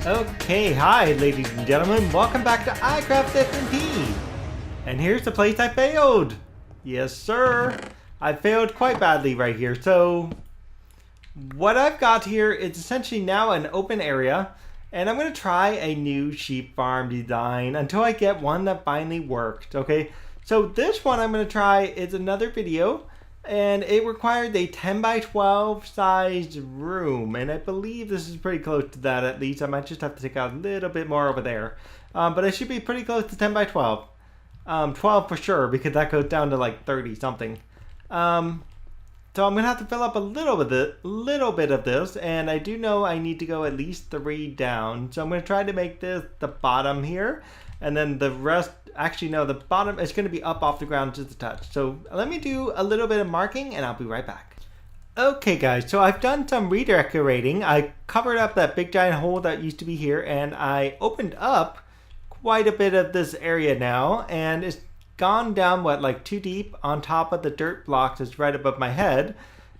Okay, hi ladies and gentlemen, welcome back to iCraft SMP. And here's the place I failed. Yes sir, I failed quite badly right here. So what I've got here is essentially now an open area, and I'm going to try a new sheep farm design until I get one that finally worked. Okay, so this one I'm going to try is another video, and it required a 10 by 12 sized room, and I believe this is pretty close to that. At least I might just have to take out a little bit more over there, but it should be pretty close to 10 by 12. 12 for sure, because that goes down to like 30 something. So I'm gonna have to fill up a little bit of this, and I do know I need to go at least 3 down. So I'm gonna try to make this the bottom here, and then the rest. Actually, no, the bottom is going to be up off the ground just a touch. So let me do a little bit of marking and I'll be right back. Okay guys, so I've done some redecorating. I covered up that big giant hole that used to be here, and I opened up quite a bit of this area now, and it's gone down like 2 deep on top of the dirt block that's right above my head.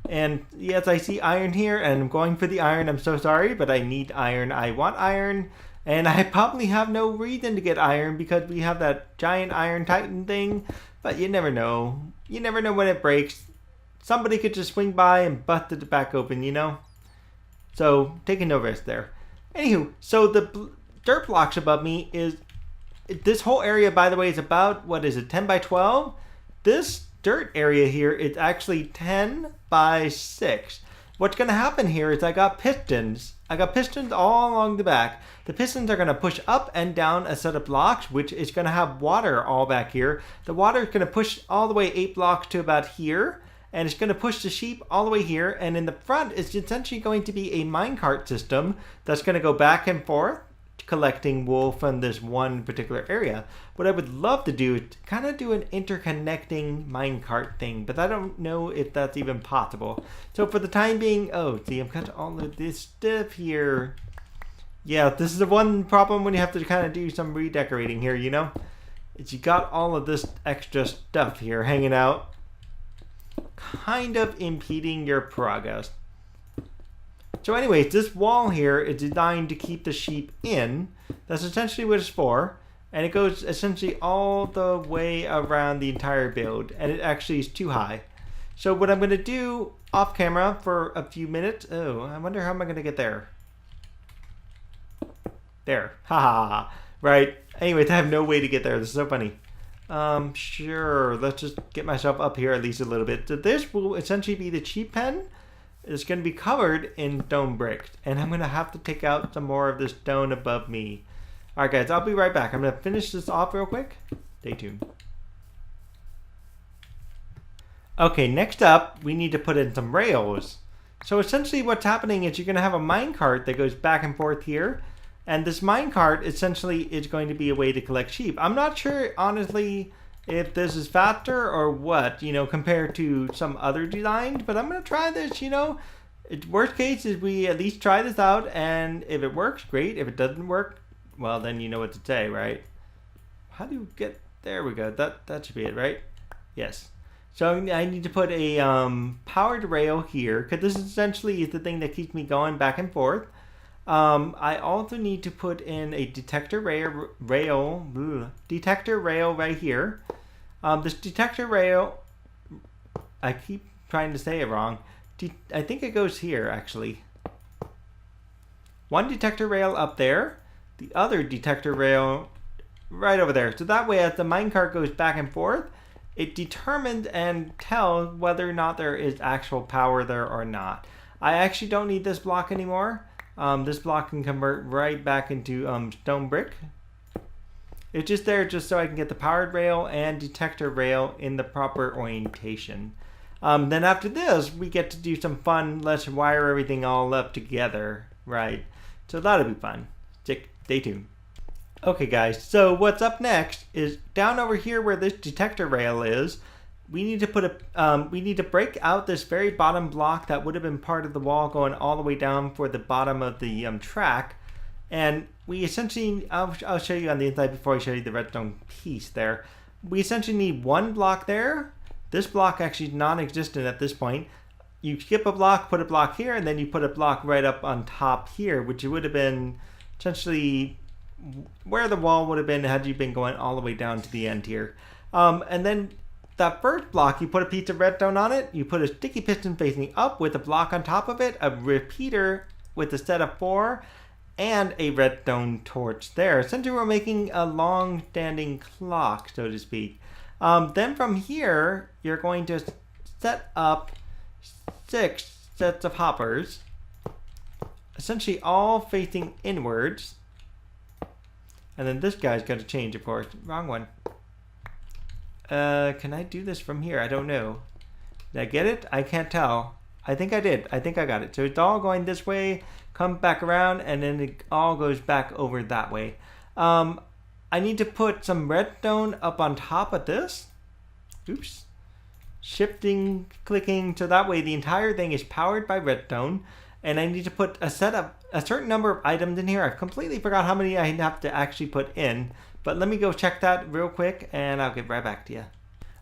And yes, I see iron here, and I'm going for the iron. I'm so sorry, but I need iron. I want iron. And I probably have no reason to get iron because we have that giant iron titan thing. But you never know. You never know when it breaks. Somebody could just swing by and bust it back open, you know? So, taking no risk there. Anywho, so the dirt blocks above me is... This whole area, by the way, is about, 10 by 12? This dirt area here is actually 10 by 6. What's going to happen here is I got pistons. I got pistons all along the back. The pistons are going to push up and down a set of blocks, which is going to have water all back here. The water is going to push all the way 8 blocks to about here, and it's going to push the sheep all the way here. And in the front, it's essentially going to be a minecart system that's going to go back and forth, collecting wool from this one particular area. What I would love to do is kind of do an interconnecting minecart thing, but I don't know if that's even possible. So for the time being, see, I've got all of this stuff here. Yeah, this is the one problem when you have to kind of do some redecorating here, you know? Is you got all of this extra stuff here hanging out, kind of impeding your progress. So anyways, this wall here is designed to keep the sheep in. That's essentially what it's for. And it goes essentially all the way around the entire build. And it actually is too high. So what I'm going to do off camera for a few minutes. Oh, I wonder how am I going to get there? There. Ha ha ha. Right. Anyways, I have no way to get there. This is so funny. Sure. Let's just get myself up here at least a little bit. So this will essentially be the sheep pen. It's going to be covered in stone bricks, and I'm going to have to take out some more of the stone above me. Alright guys, I'll be right back. I'm going to finish this off real quick. Stay tuned. Okay, next up, we need to put in some rails. So essentially what's happening is you're going to have a minecart that goes back and forth here, and this minecart essentially is going to be a way to collect sheep. I'm not sure, honestly, if this is faster or what, you know, compared to some other designs, but I'm going to try this, you know. Worst case is we at least try this out, and if it works, great. If it doesn't work, well, then you know what to say, right? How do you get, there we go. That should be it, right? Yes. So I need to put a powered rail here, because this essentially is the thing that keeps me going back and forth. I also need to put in a detector rail right here. This detector rail, I keep trying to say it wrong. I think it goes here actually. One detector rail up there, the other detector rail right over there. So that way as the minecart goes back and forth, it determines and tells whether or not there is actual power there or not. I actually don't need this block anymore. This block can convert right back into stone brick. It's just there just so I can get the powered rail and detector rail in the proper orientation. Then after this, we get to do some fun, let's wire everything all up together, right? So that'll be fun. Stay tuned. Okay guys, so what's up next is down over here where this detector rail is, we need to put we need to break out this very bottom block that would have been part of the wall going all the way down for the bottom of the track. And we essentially, I'll show you on the inside before I show you the redstone piece there. We essentially need one block there. This block actually is non-existent at this point. You skip a block, put a block here, and then you put a block right up on top here, which would have been essentially where the wall would have been had you been going all the way down to the end here. And then that first block, you put a piece of redstone on it, you put a sticky piston facing up with a block on top of it, a repeater with a set of 4, and a redstone torch there. Essentially, we're making a long-standing clock, so to speak. Then from here, you're going to set up 6 sets of hoppers, essentially all facing inwards. And then this guy's got to change, of course. Wrong one. Can I do this from here? I don't know. Did I get it? I can't tell. I think I did. I think I got it. So it's all going this way, come back around, and then it all goes back over that way. I need to put some redstone up on top of this. Oops. Shifting, clicking, so that way the entire thing is powered by redstone. And I need to put a certain number of items in here. I've completely forgot how many I have to actually put in. But let me go check that real quick, and I'll get right back to you.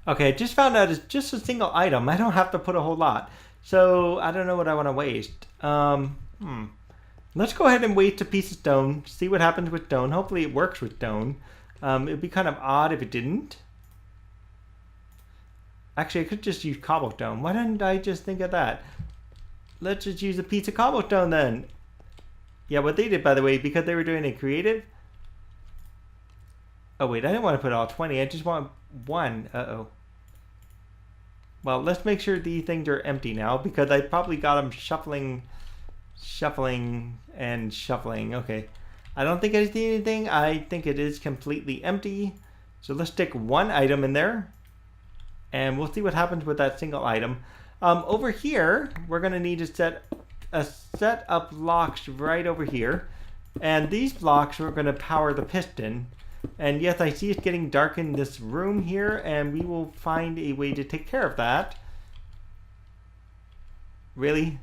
Okay, just found out it's just a single item. I don't have to put a whole lot. So I don't know what I want to waste. Let's go ahead and waste a piece of stone. See what happens with stone. Hopefully it works with stone. It would be kind of odd if it didn't. Actually, I could just use cobblestone. Why didn't I just think of that? Let's just use a piece of cobblestone then. Yeah, what they did, by the way, because they were doing a creative. Oh, wait, I didn't want to put all 20. I just want 1. Uh-oh. Well, let's make sure these things are empty now, because I probably got them shuffling, and shuffling. Okay. I don't think I see anything. I think it is completely empty. So let's stick 1 item in there, and we'll see what happens with that single item. Over here, we're going to need to set a set of blocks right over here. And these blocks are going to power the piston. And yes, I see it's getting dark in this room here, and we will find a way to take care of that. Really?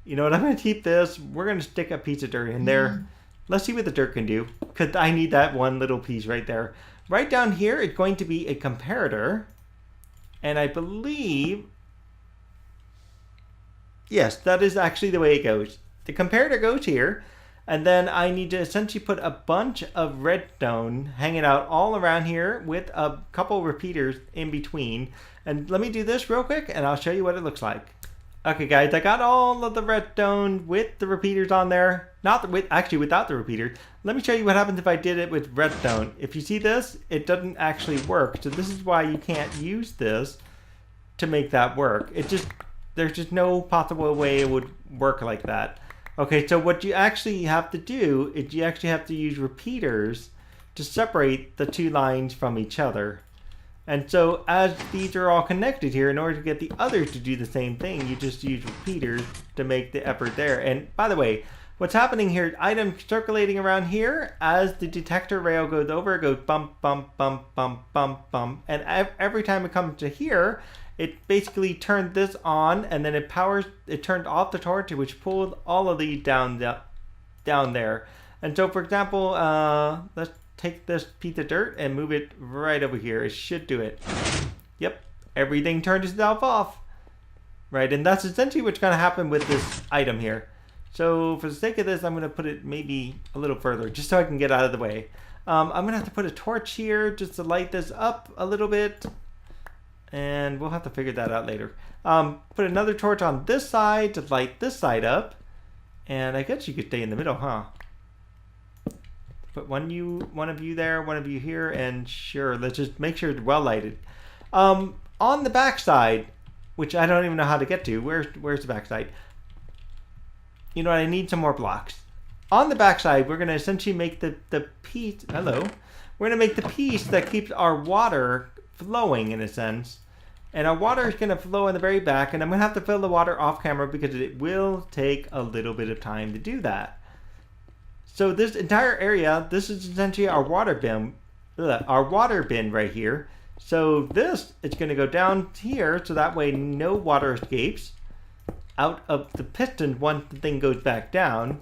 You know what, I'm going to keep this. We're going to stick a piece of dirt in there. Let's see what the dirt can do, because I need that one little piece right there. Right down here, it's going to be a comparator. And I believe... yes, that is actually the way it goes. The comparator goes here, and then I need to essentially put a bunch of redstone hanging out all around here with a couple repeaters in between. And let me do this real quick, and I'll show you what it looks like. Okay, guys, I got all of the redstone with the repeaters on there. Actually, without the repeater. Let me show you what happens if I did it with redstone. If you see this, it doesn't actually work. So this is why you can't use this to make that work. There's just no possible way it would work like that. Okay, so what you actually have to do is you actually have to use repeaters to separate the 2 lines from each other. And so as these are all connected here, in order to get the others to do the same thing, you just use repeaters to make the effort there. And by the way, what's happening here, items circulating around here, as the detector rail goes over, it goes bump, bump, bump, bump, bump, bump. And every time it comes to here, it basically turned this on, and then it turned off the torch, which pulled all of these down there. And so, for example, let's take this piece of dirt and move it right over here. It should do it. Yep, everything turned itself off. Right, and that's essentially what's going to happen with this item here. So, for the sake of this, I'm going to put it maybe a little further, just so I can get out of the way. I'm going to have to put a torch here just to light this up a little bit. And we'll have to figure that out later. Put another torch on this side to light this side up. And I guess you could stay in the middle, huh? Put one of you there, one of you here, and sure, let's just make sure it's well lighted. On the back side, which I don't even know how to get to. Where's the back side? You know what, I need some more blocks. On the back side, we're going to essentially make the piece... hello. We're going to make the piece that keeps our water flowing, in a sense, and our water is going to flow in the very back, and I'm going to have to fill the water off camera because it will take a little bit of time to do that. So this entire area, this is essentially our water bin right here. So this is going to go down here, so that way no water escapes out of the piston once the thing goes back down,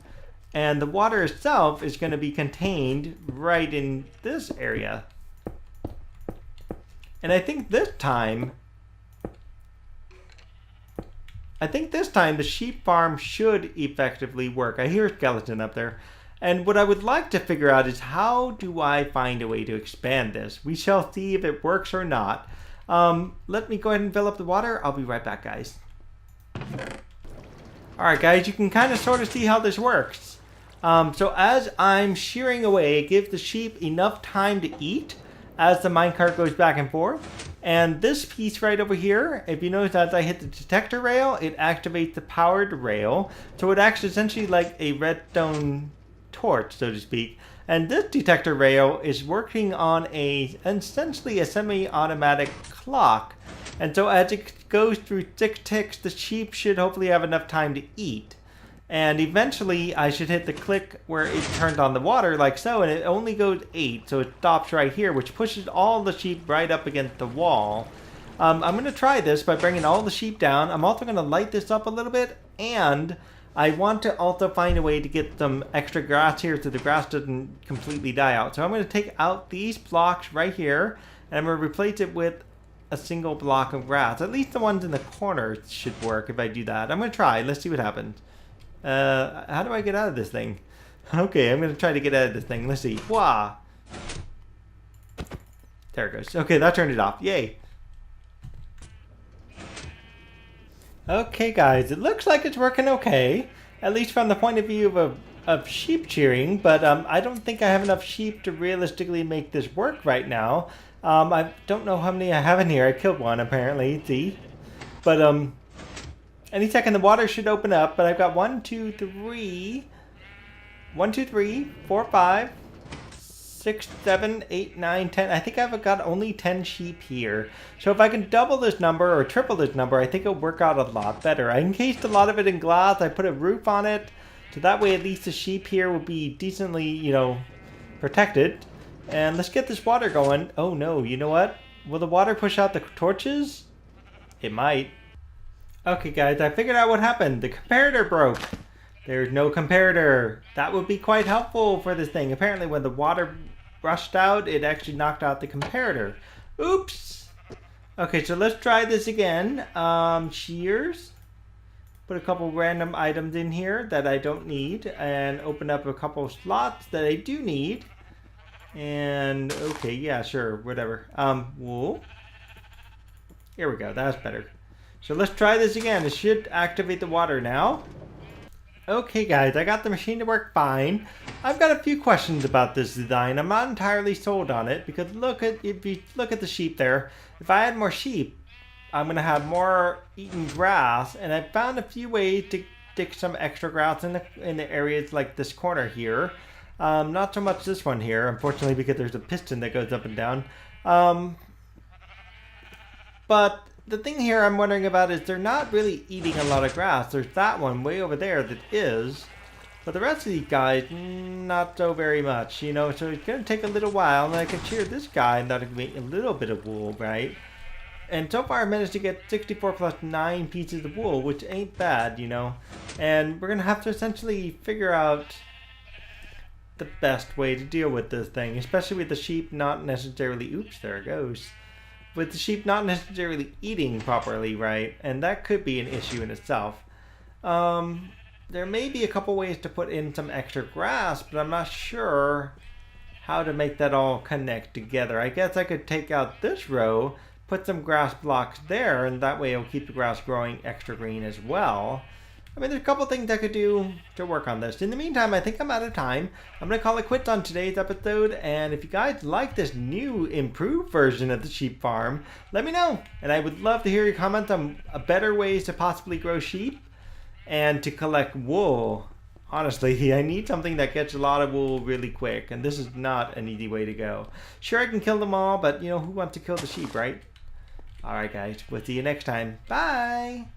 and the water itself is going to be contained right in this area. And I think this time the sheep farm should effectively work. I hear a skeleton up there. And what I would like to figure out is how do I find a way to expand this? We shall see if it works or not. Let me go ahead and fill up the water. I'll be right back, guys. Alright guys, you can kind of sort of see how this works. So as I'm shearing away, it gives the sheep enough time to eat as the minecart goes back and forth. And this piece right over here, if you notice as I hit the detector rail, it activates the powered rail. So it acts essentially like a redstone torch, so to speak. And this detector rail is working on essentially a semi-automatic clock. And so as it goes through 6 ticks, the sheep should hopefully have enough time to eat. And eventually I should hit the click where it turned on the water like so, and it only goes 8, so it stops right here, which pushes all the sheep right up against the wall. I'm going to try this by bringing all the sheep down. I'm also going to light this up a little bit, and I want to also find a way to get some extra grass here so the grass doesn't completely die out. So I'm going to take out these blocks right here, and I'm going to replace it with a single block of grass. At least the ones in the corners should work if I do that. I'm going to try. Let's see what happens. How do I get out of this thing? Okay, I'm going to try to get out of this thing. Let's see. Wah! There it goes. Okay, that turned it off. Yay! Okay, guys, it looks like it's working okay. At least from the point of view of sheep shearing, but I don't think I have enough sheep to realistically make this work right now. I don't know how many I have in here. I killed one, apparently. See? But, any second the water should open up, but I've got 1, 2, 3, 4, 5, 6, 7, 8, 9, 10. I think I've got only 10 sheep here. So if I can double this number or triple this number, I think it'll work out a lot better. I encased a lot of it in glass. I put a roof on it. So that way at least the sheep here will be decently, you know, protected. And let's get this water going. Oh no, you know what? Will the water push out the torches? It might. Okay guys, I figured out what happened. The comparator broke. There's no comparator. That would be quite helpful for this thing. Apparently when the water rushed out, it actually knocked out the comparator. Oops! Okay, so let's try this again. Shears. Put a couple random items in here that I don't need. And open up a couple slots that I do need. And, okay, yeah, sure, whatever. Wool. Here we go, that's better. So let's try this again. It should activate the water now. Okay guys, I got the machine to work fine. I've got a few questions about this design. I'm not entirely sold on it because if you look at the sheep there, if I had more sheep, I'm going to have more eaten grass, and I found a few ways to stick some extra grass in the areas like this corner here. Not so much this one here, unfortunately, because there's a piston that goes up and down. But the thing here I'm wondering about is they're not really eating a lot of grass. There's that one way over there that is. But the rest of these guys, not so very much, you know. So it's going to take a little while. And I can shear this guy and that'll make a little bit of wool, right? And so far I managed to get 64 plus 9 pieces of wool, which ain't bad, you know. And we're going to have to essentially figure out the best way to deal with this thing. Especially with the sheep not necessarily... Oops, there it goes. With the sheep not necessarily eating properly, right? And that could be an issue in itself. There may be a couple ways to put in some extra grass, but I'm not sure how to make that all connect together. I guess I could take out this row, put some grass blocks there, and that way it'll keep the grass growing extra green as well. I mean, there's a couple things I could do to work on this. In the meantime, I think I'm out of time. I'm going to call it quits on today's episode. And if you guys like this new improved version of the sheep farm, let me know. And I would love to hear your comments on better ways to possibly grow sheep and to collect wool. Honestly, I need something that gets a lot of wool really quick. And this is not an easy way to go. Sure, I can kill them all, but you know, who wants to kill the sheep, right? Alright guys, we'll see you next time. Bye!